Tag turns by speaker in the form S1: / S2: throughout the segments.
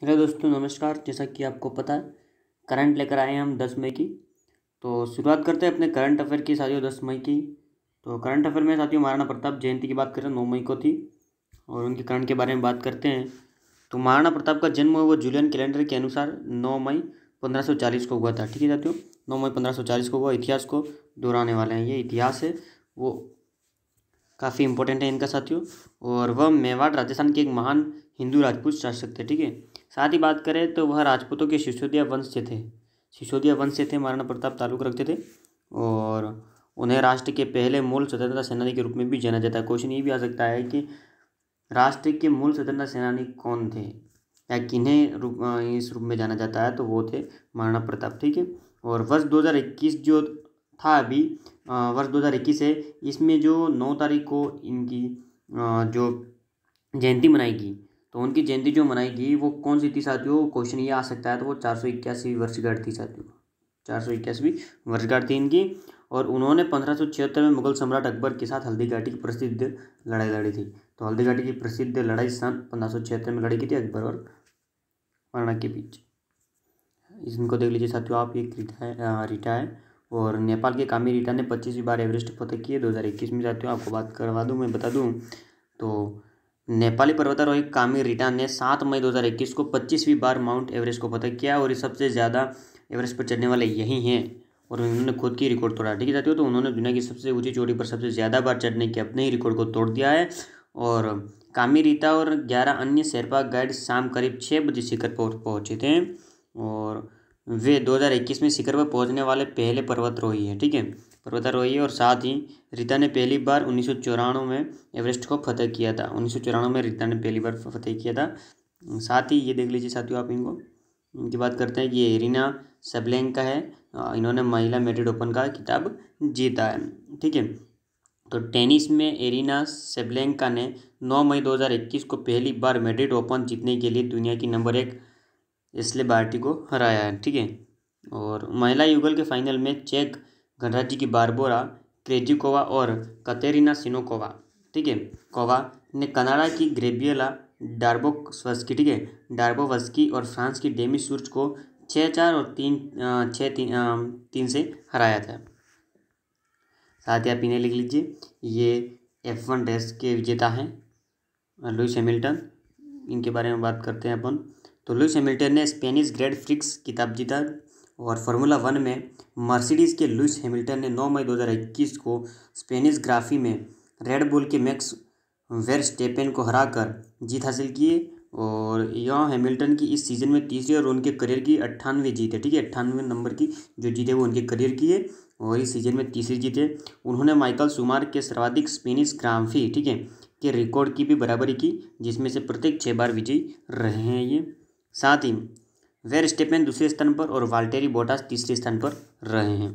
S1: Hello दोस्तों, नमस्कार। जैसा कि आपको पता है, करंट लेकर आए हैं हम 10 मई की। तो शुरुआत करते हैं अपने करंट अफेयर की साथियों। 10 मई की तो करंट अफेयर में साथियों महाराणा प्रताप जयंती की बात करें, 9 मई को थी और उनके करंट के बारे में बात करते हैं। तो महाराणा प्रताप का जन्म वो जूलियन कैलेंडर के अनुसार 9 मई 1540 को हुआ था। ठीक है साथियों, 9 मई 1540 को हुआ। इतिहास को दोहराने वाले हैं, ये इतिहास है वो काफ़ी इंपॉर्टेंट है इनका साथियों। और वह मेवाड़ राजस्थान के एक महान हिंदू राजपूत शासक थे। ठीक है, साथ ही बात करें तो वह राजपूतों के सिसोदिया वंश से थे। सिसोदिया वंश से थे महाराणा प्रताप, ताल्लुक रखते थे। और उन्हें राष्ट्र के पहले मूल स्वतंत्रता सेनानी के रूप में भी जाना जाता है। क्वेश्चन ये भी आ सकता है कि राष्ट्र के मूल स्वतंत्रता सेनानी कौन थे या किन्हें इस रूप में जाना जाता है, तो वो थे महाराणा प्रताप। ठीक है, और वर्ष 2021 जो था अभी, वर्ष 2021 है, इसमें जो 9 तारीख को इनकी जो जयंती मनाएगी, तो उनकी जयंती जो मनाएगी वो कौन सी थी साथियों? क्वेश्चन ये आ सकता है। तो वो 481 वर्षगांठ थी साथियों, 481वीं वर्षगांठ थी इनकी। और उन्होंने 1576 में मुगल सम्राट अकबर के साथ हल्दी घाटी की प्रसिद्ध लड़ाई लड़ी थी। तो हल्दी घाटी की प्रसिद्ध लड़ाई सन 1576 में लड़ी गई थी अकबर और महाराणा के बीच। इनको देख लीजिए साथियों आप, एक रीटा है। और नेपाल के कामी रीटा ने 25वीं बार एवरेस्ट फतेह किए 2021 में साथियों। आपको बात करवा दूं, मैं बता दूं तो नेपाली पर्वतारोही कामी रीटा ने 7 मई 2021 को 25वीं बार माउंट एवरेस्ट को फतेह किया। और ये सबसे ज़्यादा एवरेस्ट पर चढ़ने वाले यही हैं और उन्होंने खुद की रिकॉर्ड तोड़ा। ठीक है साथियों, तो उन्होंने दुनिया की सबसे ऊंची चोटी पर सबसे ज़्यादा बार चढ़ने के अपने ही रिकॉर्ड को तोड़ दिया है। और कामी रीटा और 11 अन्य शेरपा गाइड शाम करीब 6 बजे शिखर पर पहुँचे थे। और वे 2021 में शिखर पर पहुंचने वाले पहले पर्वतारोही हैं। ठीक है, पर्वतारोही है। और साथ ही रीता ने पहली बार 1994 में एवरेस्ट को फतेह किया था। 1994 में रीता ने पहली बार फतेह किया था। साथ ही ये देख लीजिए साथियों आप, इनकी बात करते हैं कि ये एरिना सेबलेंका है। इन्होंने महिला मैड्रिड ओपन का खिताब जीता है। ठीक है, तो टेनिस में एरिना सेबलेंका ने 9 मई 2021 को पहली बार मैड्रिड ओपन जीतने के लिए दुनिया की नंबर 1 एश्ले बार्टी को हराया है। ठीक है, और महिला युगल के फाइनल में चेक गणराज्य की बारबोरा क्रेजिकोवा और कतेरिना सिनोकोवा, ठीक है, कोवा ने कनाडा की ग्रेबियला डार्बोवस्की, ठीक है, डार्बोवस्की और फ्रांस की डेमी सुर्च को 6-4 और 3 से हराया था। साथ ही आप इन्हें लिख लीजिए, ये F1 रेस के विजेता हैं लुइस हैमिल्टन। इनके बारे में बात करते हैं अपन। तो लुइस हैमिल्टन ने स्पेनिश ग्रैंड प्रिक्स खिताब जीता। और फार्मूला 1 में मर्सिडीज़ के लुइस हैमिल्टन ने 9 मई 2021 को स्पेनिश ग्राफी में रेड बुल के मैक्स वेरस्टेपेन को हराकर जीत हासिल की। और यह हैमिल्टन की इस सीज़न में तीसरी और उनके करियर की 98वीं जीत है। ठीक है, 98 नंबर की जो जीत है वो उनके करियर की है और इस सीज़न में तीसरी जीत है। उन्होंने माइकल शुमार के सर्वाधिक स्पेनिश ग्राफी, ठीक है, के रिकॉर्ड की भी बराबरी की, जिसमें से प्रत्येक 6 बार विजयी रहे हैं ये। साथ ही वेरस्टेपेन दूसरे स्थान पर और वाल्टेरी बोटास तीसरे स्थान पर रहे हैं।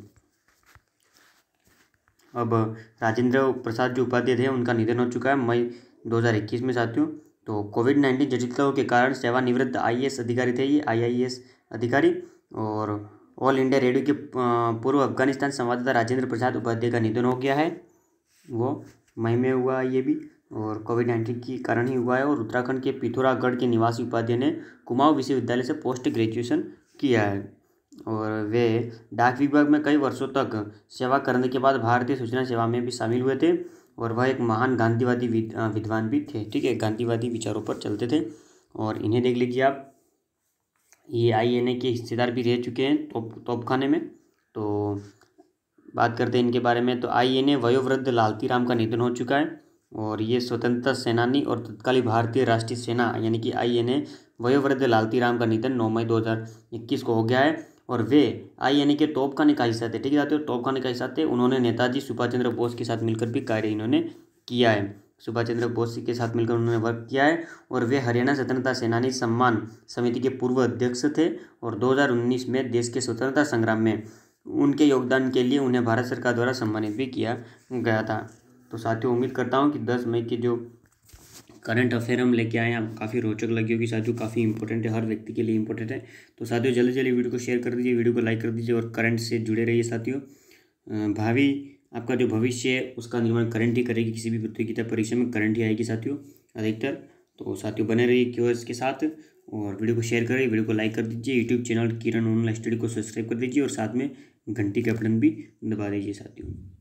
S1: अब राजेंद्र प्रसाद जो उपाध्याय थे उनका निधन हो चुका है मई 2021 में साथियों। तो कोविड-19 जटिलताओं के कारण सेवानिवृत्त IAS अधिकारी थे ये, IIAS अधिकारी। और ऑल इंडिया रेडियो के पूर्व अफगानिस्तान संवाददाता राजेंद्र प्रसाद उपाध्याय का निधन हो गया है। वो मई में हुआ ये भी, और कोविड-19 के कारण ही हुआ है। और उत्तराखंड के पिथौरागढ़ के निवासी उपाध्याय ने कुमाऊं विश्वविद्यालय से पोस्ट ग्रेजुएशन किया है। और वे डाक विभाग में कई वर्षों तक सेवा करने के बाद भारतीय सूचना सेवा में भी शामिल हुए थे। और वह एक महान गांधीवादी विद्वान भी थे। ठीक है, गांधीवादी विचारों पर चलते थे। और इन्हें देख लीजिए आप, ये INA के हिस्सेदार भी रह चुके हैं तोपखाने में। तो बात करते हैं इनके बारे में। तो INA वयोवृद्ध लालती राम का निधन हो चुका है। और ये स्वतंत्रता सेनानी और तत्कालीन भारतीय राष्ट्रीय सेना यानी कि INA वयोवृद्ध लालती राम का निधन 9 मई 2021 को हो गया है। और वे INA के तोपखाने का हिस्सा थे। ठीक है साथियों, तोपखाने का हिस्सा थे। उन्होंने नेताजी सुभाष चंद्र बोस के साथ मिलकर भी कार्य इन्होंने किया है। सुभाष चंद्र बोस के साथ मिलकर उन्होंने वर्क किया है। और वे हरियाणा स्वतंत्रता सेनानी सम्मान समिति के पूर्व अध्यक्ष थे। और 2019 में देश के स्वतंत्रता संग्राम में उनके योगदान के लिए उन्हें भारत सरकार द्वारा सम्मानित भी किया गया था। तो साथियों उम्मीद करता हूँ कि 10 मई के जो करंट अफेयर हम लेके आए हैं आप काफ़ी रोचक लगी होगी साथियों, काफ़ी इंपॉर्टेंट है, हर व्यक्ति के लिए इंपॉर्टेंट है। तो साथियों जल्दी जल्दी वीडियो को शेयर कर दीजिए, वीडियो को लाइक कर दीजिए और करंट से जुड़े रहिए साथियों। भावी आपका जो भविष्य है उसका निर्माण करंट ही करेगी। किसी भी प्रतियोगिता परीक्षा में करंट ही आएगी साथियों अधिकतर। तो साथियों बने रहिए क्यूएस के साथ और वीडियो को शेयर करें, वीडियो को लाइक कर दीजिए। यूट्यूब चैनल किरण ऑनलाइन स्टडी को सब्सक्राइब कर दीजिए और साथ में घंटी का बटन भी दबा दीजिए साथियों।